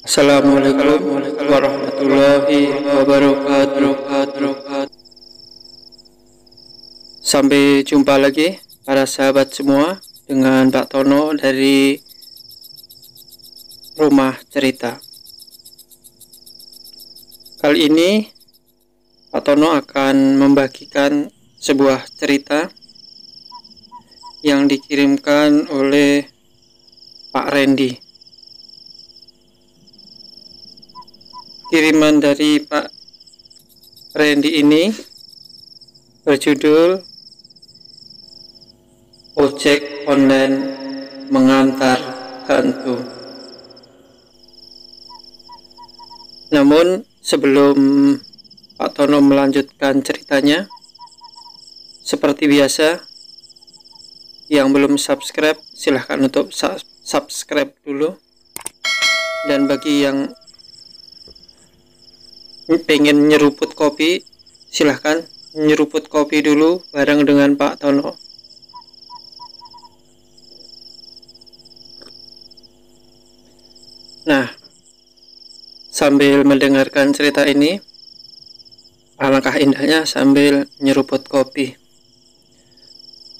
Assalamualaikum warahmatullahi wabarakatuh. Sampai jumpa lagi para sahabat semua dengan Pak Tono dari Rumah Cerita. Kali ini Pak Tono akan membagikan sebuah cerita yang dikirimkan oleh Pak Randy. Kiriman dari Pak Randy ini berjudul Ojek Online Mengantar Hantu. Namun sebelum Pak Tono melanjutkan ceritanya, seperti biasa, yang belum subscribe silahkan untuk subscribe dulu, dan bagi yang pengen nyeruput kopi, silahkan nyeruput kopi dulu bareng dengan Pak Tono. Nah, sambil mendengarkan cerita ini, alangkah indahnya sambil nyeruput kopi.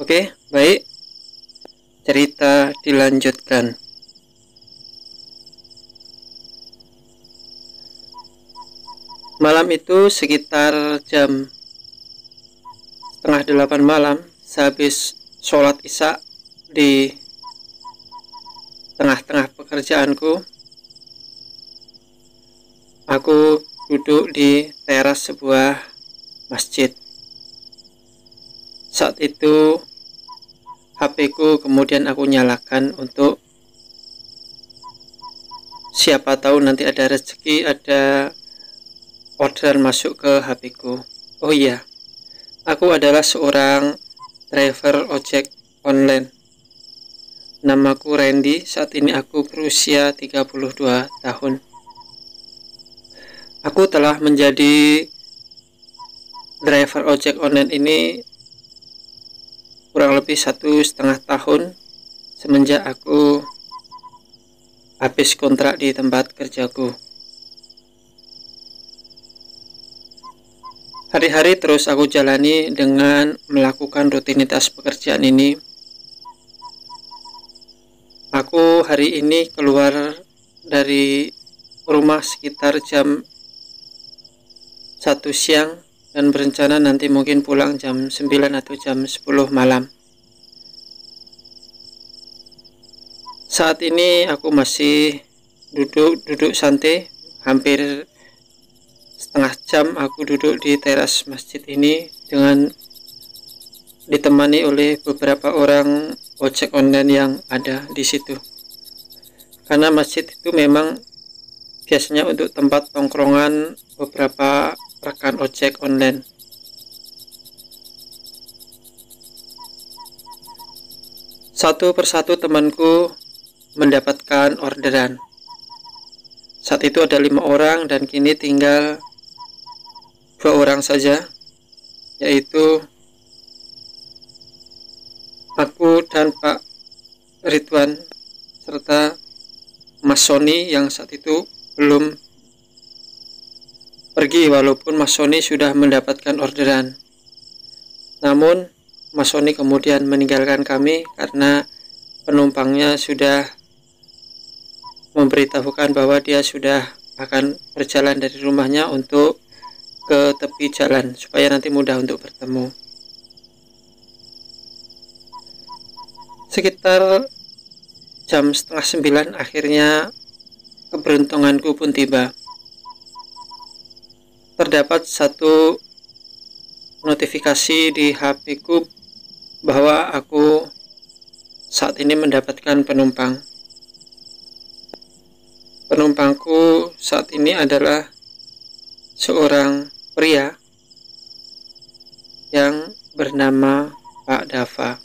Oke, baik, cerita dilanjutkan. Malam itu sekitar jam 7:30 malam, sehabis sholat isya di tengah-tengah pekerjaanku, aku duduk di teras sebuah masjid. Saat itu HP-ku kemudian aku nyalakan untuk siapa tahu nanti ada rezeki, ada orderan masuk ke HP-ku. Oh iya, aku adalah seorang driver ojek online. Namaku Randy, saat ini aku berusia 32 tahun. Aku telah menjadi driver ojek online ini kurang lebih 1,5 tahun semenjak aku habis kontrak di tempat kerjaku. Hari-hari terus aku jalani dengan melakukan rutinitas pekerjaan ini. Aku hari ini keluar dari rumah sekitar jam 1 siang dan berencana nanti mungkin pulang jam 9 atau jam 10 malam. Saat ini aku masih duduk santai, hampir setengah jam aku duduk di teras masjid ini dengan ditemani oleh beberapa orang ojek online yang ada di situ. Karena masjid itu memang biasanya untuk tempat tongkrongan beberapa rekan ojek online. Satu persatu temanku mendapatkan orderan. Saat itu ada 5 orang dan kini tinggal 2 orang saja, yaitu aku dan Pak Ridwan serta Mas Sony yang saat itu belum pergi, walaupun Mas Sony sudah mendapatkan orderan. Namun Mas Sony kemudian meninggalkan kami karena penumpangnya sudah memberitahukan bahwa dia sudah akan berjalan dari rumahnya untuk ke tepi jalan supaya nanti mudah untuk bertemu. Sekitar jam 8:30 akhirnya keberuntunganku pun tiba. Terdapat satu notifikasi di HP-ku bahwa aku saat ini mendapatkan penumpang. Penumpangku saat ini adalah seorang pria yang bernama Pak Dava.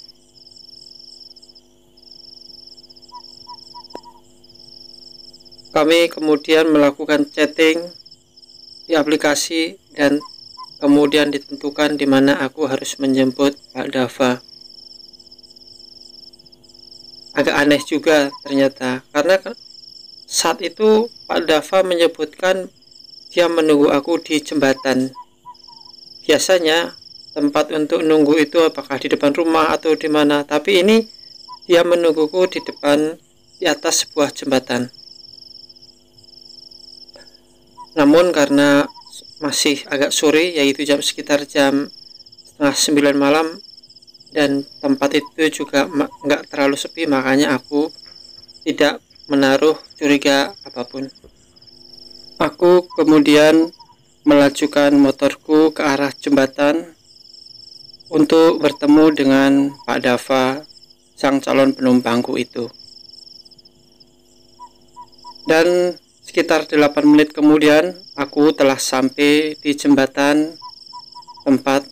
Kami kemudian melakukan chatting di aplikasi dan kemudian ditentukan di mana aku harus menjemput Pak Dava. Agak aneh juga ternyata, karena saat itu Pak Dava menyebutkan dia menunggu aku di jembatan. Biasanya tempat untuk nunggu itu apakah di depan rumah atau di mana, tapi ini dia menungguku di depan, di atas sebuah jembatan. Namun karena masih agak sore, yaitu sekitar jam setengah 9 malam, dan tempat itu juga nggak terlalu sepi, makanya aku tidak menaruh curiga apapun. Aku kemudian melajukan motorku ke arah jembatan untuk bertemu dengan Pak Dava, sang calon penumpangku itu. Dan sekitar 8 menit kemudian aku telah sampai di jembatan tempat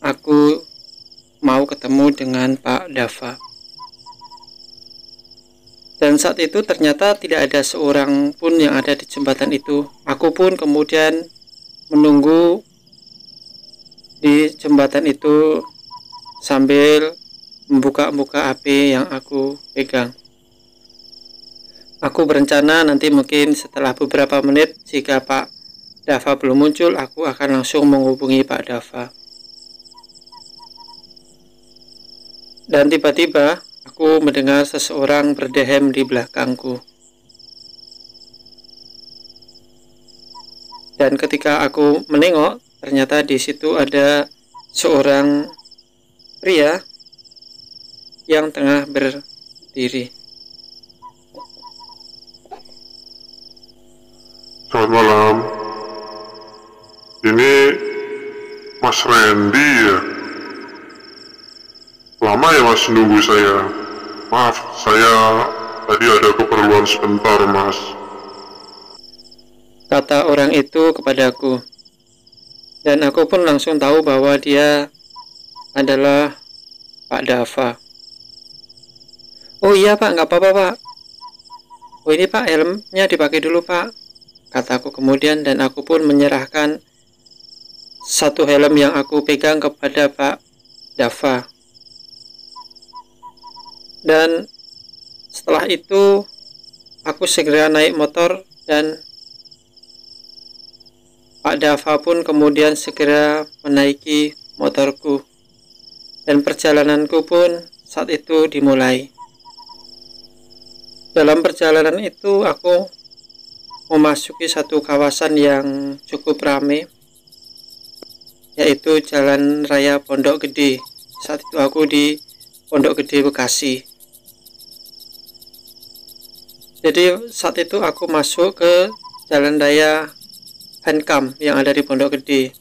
aku mau ketemu dengan Pak Dava. Dan saat itu ternyata tidak ada seorang pun yang ada di jembatan itu. Aku pun kemudian menunggu di jembatan itu sambil membuka HP yang aku pegang. Aku berencana nanti mungkin setelah beberapa menit, jika Pak Dava belum muncul, aku akan langsung menghubungi Pak Dava. Dan tiba-tiba aku mendengar seseorang berdehem di belakangku. Dan ketika aku menengok, ternyata di situ ada seorang pria yang tengah berdiri. Selamat malam. Ini Mas Randy ya? Lama ya Mas nunggu saya? Maaf, saya tadi ada keperluan sebentar Mas, kata orang itu kepadaku. Dan aku pun langsung tahu bahwa dia adalah Pak Dava. Oh iya Pak, nggak apa-apa Pak. Oh ini Pak, helmnya dipakai dulu Pak, kataku kemudian, dan aku pun menyerahkan satu helm yang aku pegang kepada Pak Dava. Dan setelah itu aku segera naik motor, dan Pak Dava pun kemudian segera menaiki motorku, dan perjalananku pun saat itu dimulai. Dalam perjalanan itu aku memasuki satu kawasan yang cukup ramai, yaitu Jalan Raya Pondok Gede. Saat itu aku di Pondok Gede, Bekasi. Jadi saat itu aku masuk ke Jalan Raya Hankam yang ada di Pondok Gede.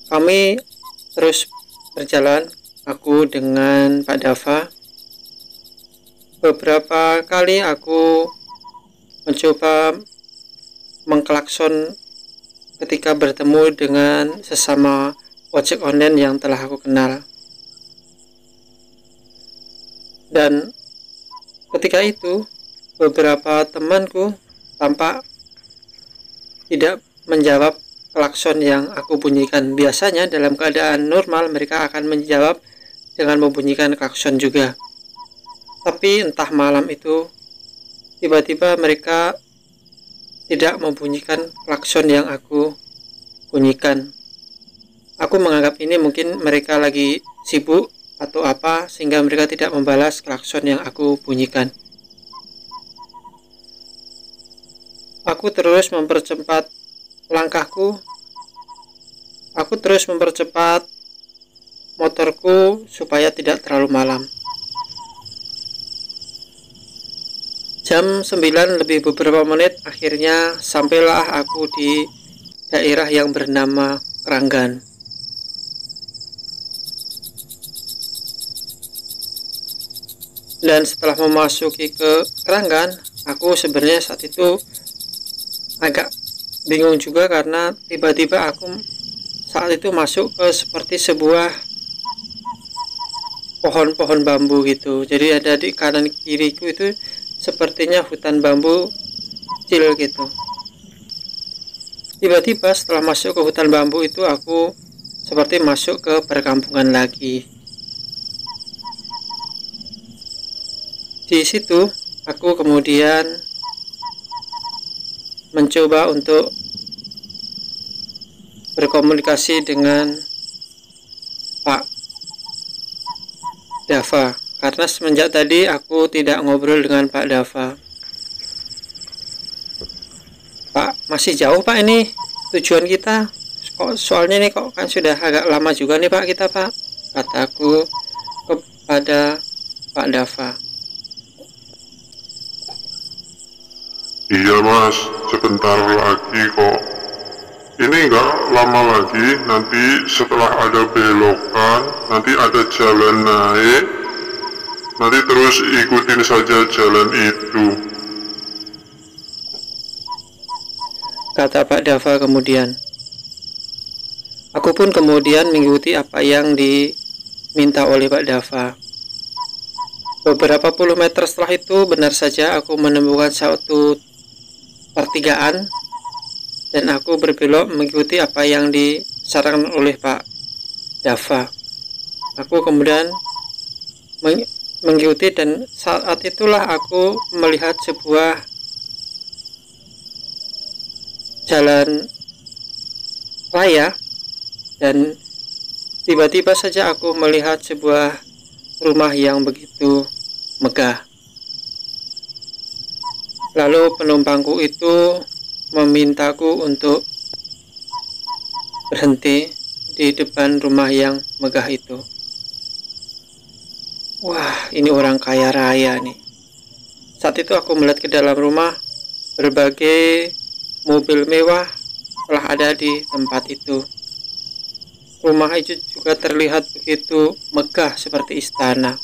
Kami terus berjalan, aku dengan Pak Dava. Beberapa kali aku mencoba mengklakson ketika bertemu dengan sesama ojek online yang telah aku kenal. Dan ketika itu beberapa temanku tampak tidak menjawab klakson yang aku bunyikan. Biasanya dalam keadaan normal mereka akan menjawab dengan membunyikan klakson juga. Tapi entah malam itu tiba-tiba mereka tidak membunyikan klakson yang aku bunyikan. Aku menganggap ini mungkin mereka lagi sibuk atau apa, sehingga mereka tidak membalas klakson yang aku bunyikan. Aku terus mempercepat langkahku. Aku terus mempercepat motorku supaya tidak terlalu malam. Jam 9 lebih beberapa menit, akhirnya sampailah aku di daerah yang bernama Keranggan. Dan setelah memasuki ke Keranggan, aku sebenarnya saat itu agak bingung juga, karena tiba-tiba aku saat itu masuk ke seperti sebuah pohon-pohon bambu gitu. Jadi ada di kanan kiriku itu sepertinya hutan bambu kecil gitu. Tiba-tiba setelah masuk ke hutan bambu itu, aku seperti masuk ke perkampungan lagi. Di situ aku kemudian mencoba untuk berkomunikasi dengan Pak Dava, karena semenjak tadi aku tidak ngobrol dengan Pak Dava. Pak, masih jauh Pak ini tujuan kita. Soalnya nih kok kan sudah agak lama juga nih Pak kita Pak, kataku kepada Pak Dava. Iya mas, sebentar lagi kok. Ini nggak lama lagi, nanti setelah ada belokan, nanti ada jalan naik, nanti terus ikutin saja jalan itu. Kata Pak Dava kemudian. Aku pun kemudian mengikuti apa yang diminta oleh Pak Dava. Beberapa puluh meter setelah itu, benar saja aku menemukan suatu pertigaan dan aku berbelok mengikuti apa yang disarankan oleh Pak Dava. Aku kemudian mengikuti dan saat itulah aku melihat sebuah jalan raya dan tiba-tiba saja aku melihat sebuah rumah yang begitu megah. Lalu penumpangku itu memintaku untuk berhenti di depan rumah yang megah itu. Wah, ini orang kaya raya nih. Saat itu aku melihat ke dalam rumah, berbagai mobil mewah telah ada di tempat itu. Rumah itu juga terlihat begitu megah seperti istana.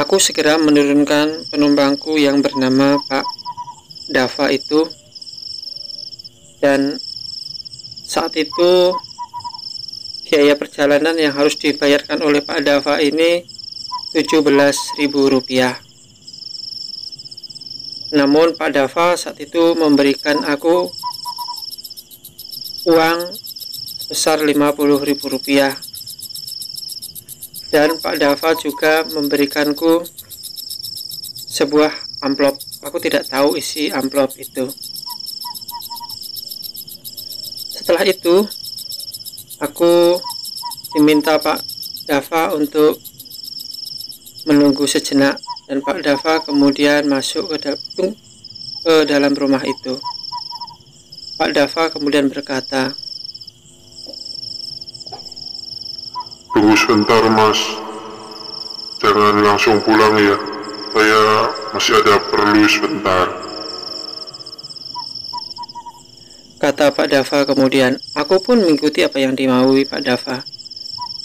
Aku segera menurunkan penumpangku yang bernama Pak Dava itu, dan saat itu biaya perjalanan yang harus dibayarkan oleh Pak Dava ini Rp17.000. Namun Pak Dava saat itu memberikan aku uang sebesar Rp50.000, dan Pak Dava juga memberikanku sebuah amplop. Aku tidak tahu isi amplop itu. Setelah itu aku diminta Pak Dava untuk menunggu sejenak, dan Pak Dava kemudian masuk ke dalam rumah itu. Pak Dava kemudian berkata, Tunggu sebentar mas, jangan langsung pulang ya, saya masih ada perlu sebentar. kata Pak Dava kemudian. Aku pun mengikuti apa yang dimaui Pak Dava.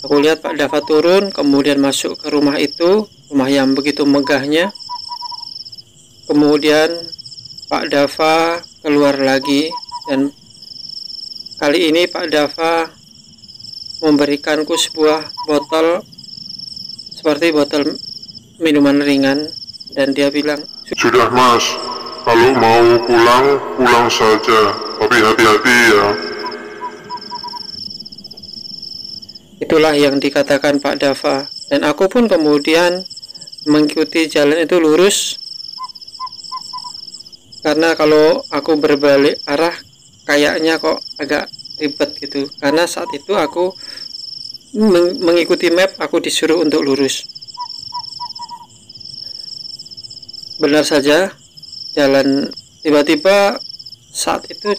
Aku lihat Pak Dava turun, kemudian masuk ke rumah itu, rumah yang begitu megahnya. Kemudian Pak Dava keluar lagi, dan kali ini Pak Dava memberikanku sebuah botol seperti botol minuman ringan, dan dia bilang, Sudah mas, kalau mau pulang, pulang saja, tapi hati-hati ya. itulah yang dikatakan Pak Dava, dan aku pun kemudian mengikuti jalan itu lurus, karena kalau aku berbalik arah kayaknya kok agak ribet gitu, karena saat itu aku mengikuti map, aku disuruh untuk lurus. Benar saja, jalan tiba-tiba saat itu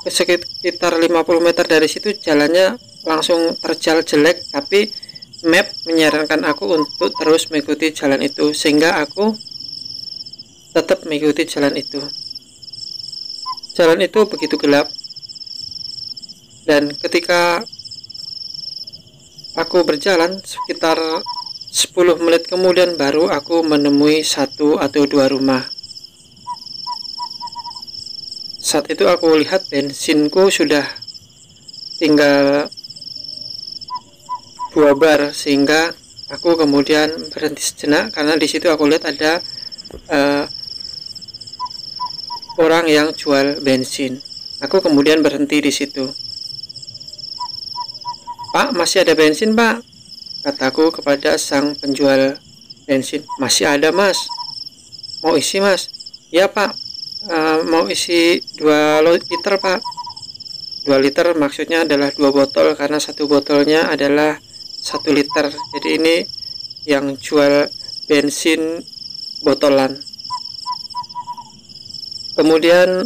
sekitar 50 meter dari situ jalannya langsung terjal jelek, tapi map menyarankan aku untuk terus mengikuti jalan itu, sehingga aku tetap mengikuti jalan itu. Jalan itu begitu gelap, dan ketika aku berjalan sekitar 10 menit kemudian baru aku menemui 1 atau 2 rumah. Saat itu aku lihat bensinku sudah tinggal 2 bar, sehingga aku kemudian berhenti sejenak, karena di situ aku lihat ada orang yang jual bensin. Aku kemudian berhenti di situ. Pak, masih ada bensin Pak? Kataku kepada sang penjual bensin. Masih ada mas, mau isi mas? Ya pak, mau isi 2 liter pak. 2 liter maksudnya adalah 2 botol, karena satu botolnya adalah 1 liter. Jadi ini yang jual bensin botolan. Kemudian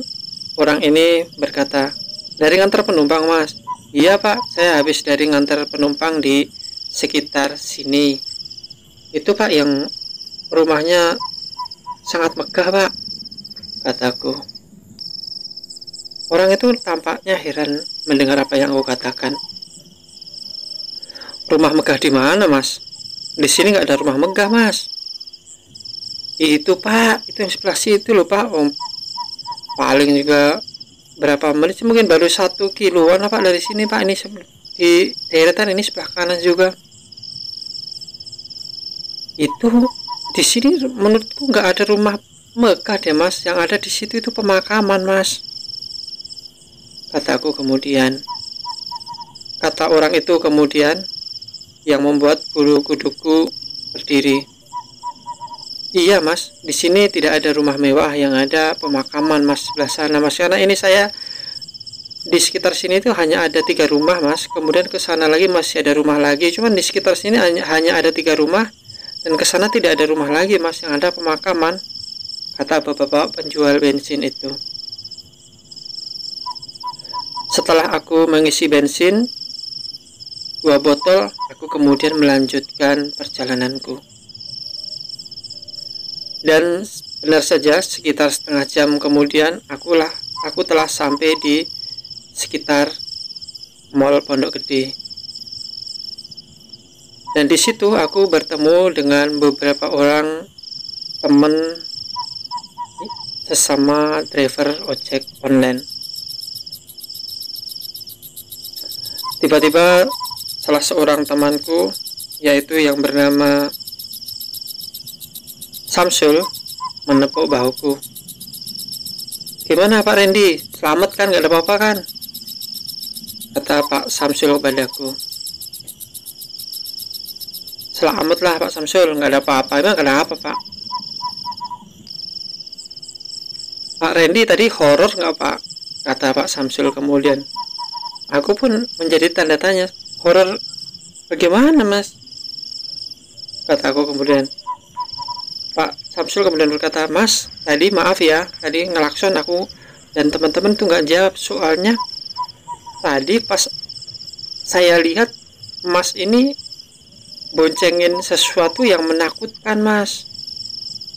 orang ini berkata, dari ngantar penumpang mas? Iya pak, saya habis dari ngantar penumpang di sekitar sini. Itu pak yang rumahnya sangat megah pak, kataku. Orang itu tampaknya heran mendengar apa yang aku katakan. Rumah megah di mana mas? Di sini nggak ada rumah megah mas. Itu pak, itu yang sebelah situ loh pak. Paling juga berapa menit, mungkin baru 1 kiloan apa dari sini pak. Ini di deretan ini sebelah kanan juga. Itu di sini menurutku nggak ada rumah megah deh mas. Yang ada di situ itu pemakaman mas, kataku kemudian. Kata orang itu kemudian yang membuat bulu kuduku berdiri. Iya mas, di sini tidak ada rumah mewah, yang ada pemakaman mas sebelah sana mas. Karena ini saya di sekitar sini itu hanya ada 3 rumah mas. Kemudian ke sana lagi masih ada rumah lagi. Cuman di sekitar sini hanya ada 3 rumah, dan ke sana tidak ada rumah lagi mas, yang ada pemakaman, kata bapak-bapak penjual bensin itu. Setelah aku mengisi bensin 2 botol, aku kemudian melanjutkan perjalananku. Dan benar saja sekitar setengah jam kemudian aku telah sampai di sekitar Mall Pondok Gede. Dan di situ aku bertemu dengan beberapa orang teman sesama driver ojek online. Tiba-tiba salah seorang temanku, yaitu yang bernama Samsul, menepuk bahuku. Gimana Pak Randy? Selamat kan? Gak ada apa-apa kan? Kata Pak Samsul padaku. Selamatlah Pak Samsul, gak ada apa-apa. Emang kenapa Pak? Pak Randy tadi horor gak Pak? Kata Pak Samsul kemudian. Aku pun menjadi tanda tanya. Horor bagaimana mas? Kataku kemudian. Pak Samsul kemudian berkata, mas tadi maaf ya, tadi ngelakson aku dan teman-teman tuh nggak jawab. Soalnya tadi pas saya lihat mas ini boncengin sesuatu yang menakutkan mas.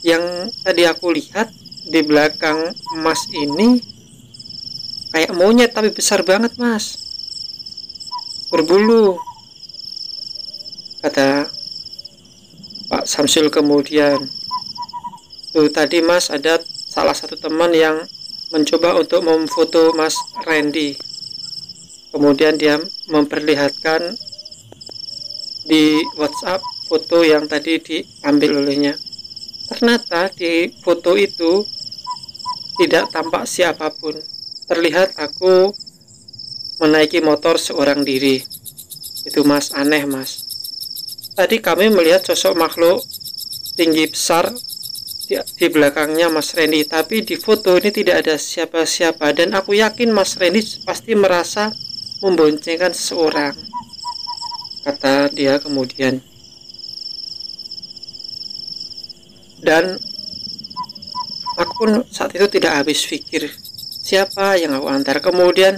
Yang tadi aku lihat di belakang mas ini kayak monyet tapi besar banget mas, berbulu, kata Pak Samsul kemudian. Tuh tadi mas ada salah satu teman yang mencoba untuk memfoto mas Randy. Kemudian dia memperlihatkan di WhatsApp foto yang tadi diambil olehnya. Ternyata di foto itu tidak tampak siapapun. Terlihat aku menaiki motor seorang diri. Itu mas, aneh mas. Tadi kami melihat sosok makhluk tinggi besar di belakangnya mas Randy, tapi di foto ini tidak ada siapa-siapa, dan aku yakin mas Randy pasti merasa memboncengkan seseorang, kata dia kemudian. Dan aku pun saat itu tidak habis pikir siapa yang aku antar. Kemudian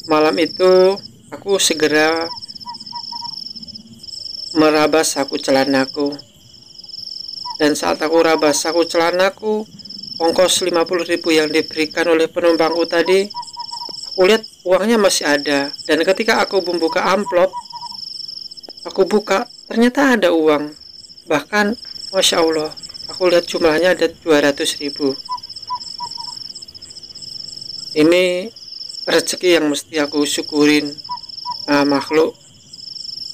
malam itu aku segera meraba saku celanaku, dan saat aku raba saku celanaku, ongkos 50.000 yang diberikan oleh penumpangku tadi, aku lihat uangnya masih ada. Dan ketika aku membuka amplop, aku buka, ternyata ada uang. Bahkan Masya Allah, aku lihat jumlahnya ada 200.000. Ini rezeki yang mesti aku syukurin. Makhluk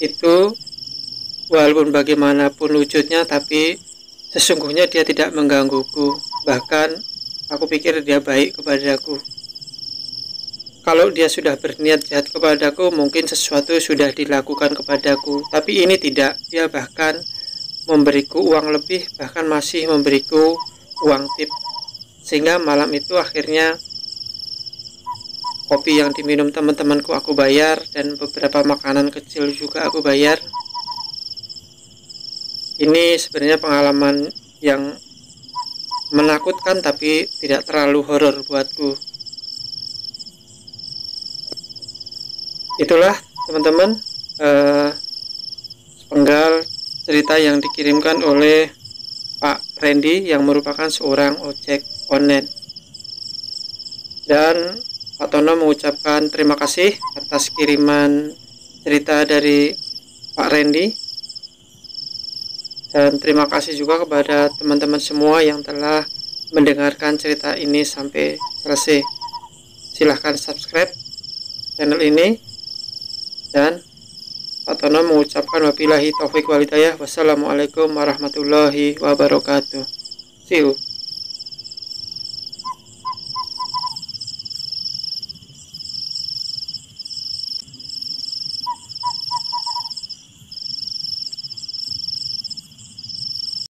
itu walaupun bagaimanapun wujudnya, tapi sesungguhnya dia tidak menggangguku. Bahkan aku pikir dia baik kepadaku. Kalau dia sudah berniat jahat kepadaku, mungkin sesuatu sudah dilakukan kepadaku. Tapi ini tidak. Dia bahkan memberiku uang lebih, bahkan masih memberiku uang tip, sehingga malam itu akhirnya kopi yang diminum teman-temanku aku bayar, dan beberapa makanan kecil juga aku bayar. Ini sebenarnya pengalaman yang menakutkan tapi tidak terlalu horor buatku. Itulah teman-teman sepenggal cerita yang dikirimkan oleh Pak Randy yang merupakan seorang ojek online. Dan Pak Tono mengucapkan terima kasih atas kiriman cerita dari Pak Randy, dan terima kasih juga kepada teman-teman semua yang telah mendengarkan cerita ini sampai selesai. Silahkan subscribe channel ini, dan Pak Tono mengucapkan wabillahi taufiq wal hidayah. Wassalamualaikum warahmatullahi wabarakatuh. See you.